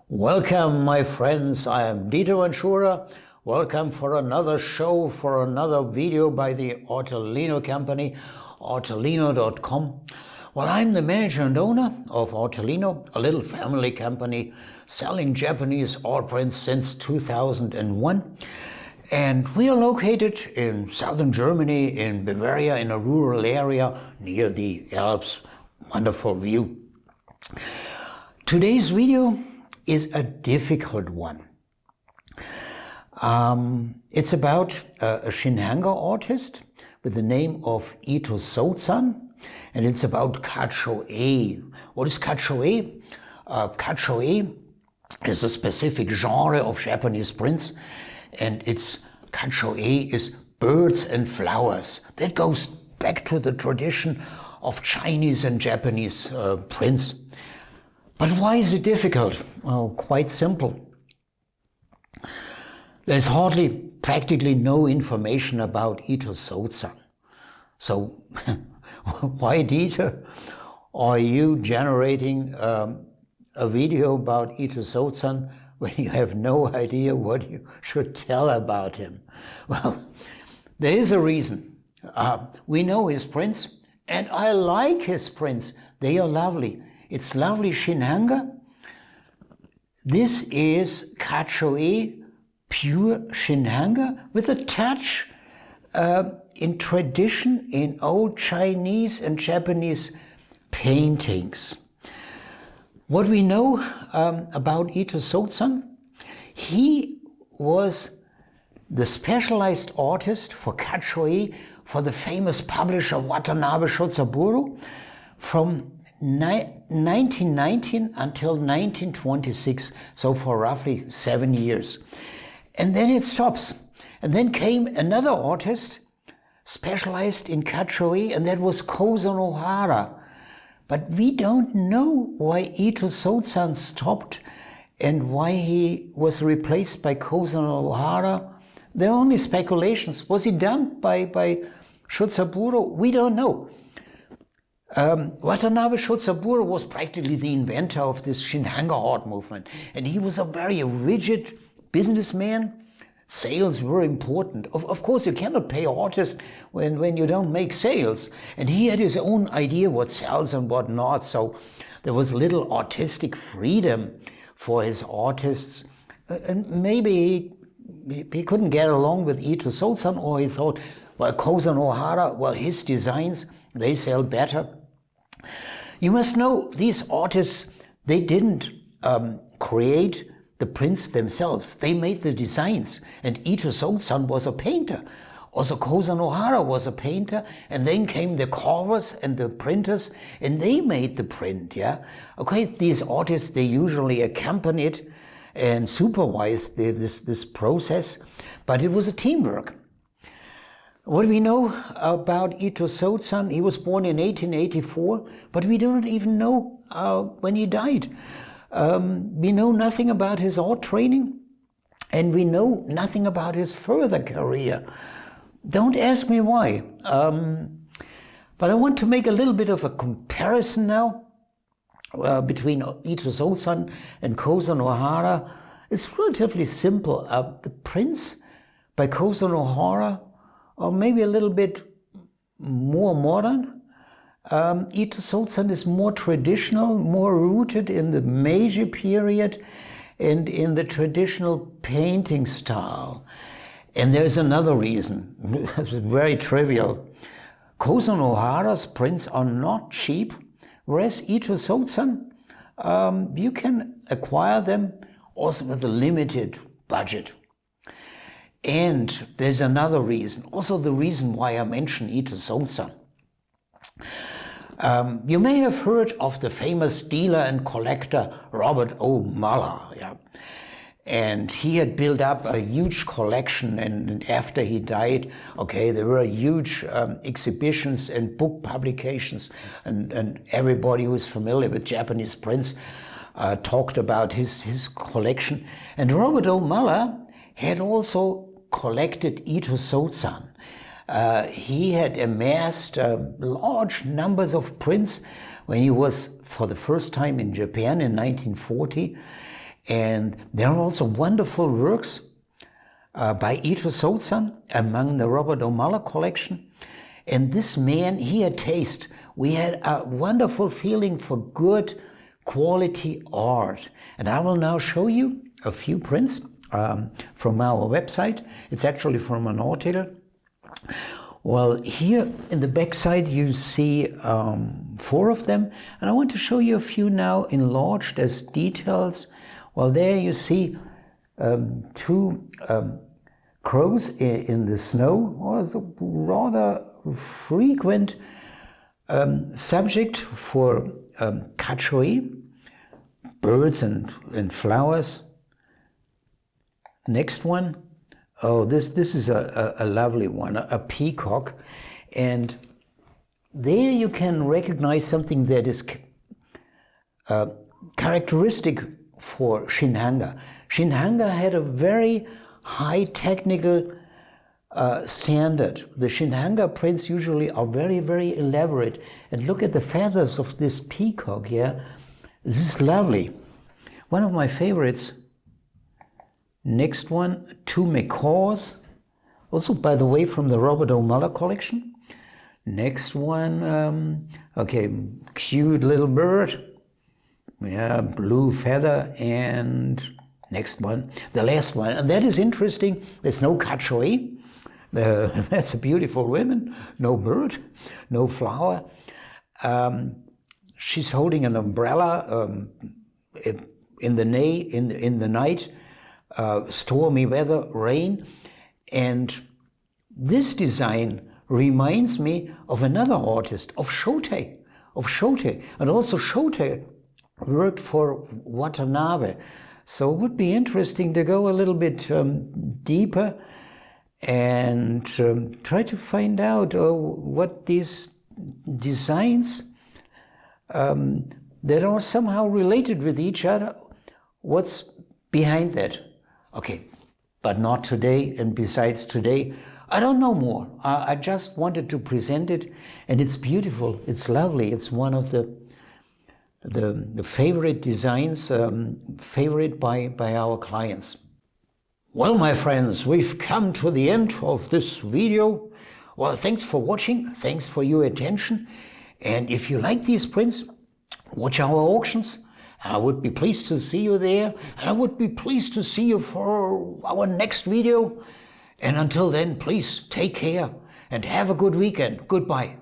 Welcome, my friends. I am Dieter Ventura. Welcome for another show, for another video by the Ortolino company, ortolino.com. Well, I'm the manager and owner of Ortolino, a little family company selling Japanese art prints since 2001. And we are located in southern Germany, in Bavaria, in a rural area near the Alps. Wonderful view. Today's video is a difficult one. It's about a Shinhanga artist with the name of Sozan, and it's about kacho-e. What is kacho-e? Kacho-e is a specific genre of Japanese prints, and kacho-e is birds and flowers. That goes back to the tradition of Chinese and Japanese prints. But why is it difficult? Well, quite simple. There's practically no information about Sozan. So, why, Dieter, are you generating a video about Sozan when you have no idea what you should tell about him? Well, there is a reason. We know his prints, and I like his prints. They are lovely. It's lovely Shinhanga. This is kacho-e, pure Shinhanga, with a touch in tradition in old Chinese and Japanese paintings. What we know about Sozan, he was the specialized artist for kacho-e for the famous publisher Watanabe Shotsaburo from 1919 until 1926, so for roughly 7 years. And then it stops. And then came another artist specialized in kacho-e, and that was Sozan. But we don't know why Sozan stopped and why he was replaced by Sozan. There are only speculations. Was he done by Shotsaburo? We don't know. Watanabe Shotsaburo was practically the inventor of this Shinhanga art movement, and he was a very rigid businessman. Sales were important. Of course, you cannot pay artists when you don't make sales, and he had his own idea what sells and what not, so there was little artistic freedom for his artists, and maybe he couldn't get along with Sozan, or he thought, well, Sozan, well, his designs, they sell better. You must know, these artists, they didn't create the prints themselves. They made the designs. And Sozan was a painter. Also, Sozan was a painter. And then came the carvers and the printers, and they made the print, yeah? Okay, these artists, they usually accompanied and supervised this process, but it was a teamwork. What do we know about Sozan? He was born in 1884, but we don't even know when he died. We know nothing about his art training, and we know nothing about his further career. Don't ask me why. But I want to make a little bit of a comparison now between Sozan and Sozan. It's relatively simple. The prints by Sozan or maybe a little bit more modern. Sozan is more traditional, more rooted in the Meiji period and in the traditional painting style. And there's another reason, it's very trivial. Sozan prints are not cheap, whereas Sozan, you can acquire them also with a limited budget. And there's another reason, also the reason why I mention Sozan. You may have heard of the famous dealer and collector Robert O. Muller, yeah? And he had built up a huge collection, and after he died, okay, there were huge exhibitions and book publications, and everybody who's familiar with Japanese prints talked about his collection. And Robert O. Muller had also collected Sozan. He had amassed large numbers of prints when he was for the first time in Japan in 1940. And there are also wonderful works by Sozan among the Robert O'Malley collection. And this man, he had taste. We had a wonderful feeling for good quality art. And I will now show you a few prints from our website. It's actually from an article. Well, here in the back side you see 4 of them, and I want to show you a few now enlarged as details. Well, there you see 2 crows in the snow. Well, it's a rather frequent subject for kacho-e, birds and flowers. Next one. Oh, this is a lovely one, a peacock. And there you can recognize something that is characteristic for Shinhanga. Shinhanga had a very high technical standard. The Shinhanga prints usually are very, very elaborate. And look at the feathers of this peacock here. This is lovely. One of my favorites. Next one, 2 macaws, also by the way from the Robert O'Malley collection. Next one, okay, cute little bird, yeah, blue feather, and next one, the last one, and that is interesting. There's no kacho-e, that's a beautiful woman, no bird, no flower. She's holding an umbrella in the night. Stormy weather, rain, and this design reminds me of another artist, of Shote, and also Shote worked for Watanabe. So it would be interesting to go a little bit deeper and try to find out what these designs that are somehow related with each other, what's behind that. Okay, but not today, and besides today, I don't know more. I just wanted to present it, and it's beautiful, it's lovely. It's one of the favorite designs, favorite by our clients. Well, my friends, we've come to the end of this video. Well, thanks for watching, thanks for your attention, and if you like these prints, watch our auctions. I would be pleased to see you there, and I would be pleased to see you for our next video. And until then, please take care and have a good weekend. Goodbye.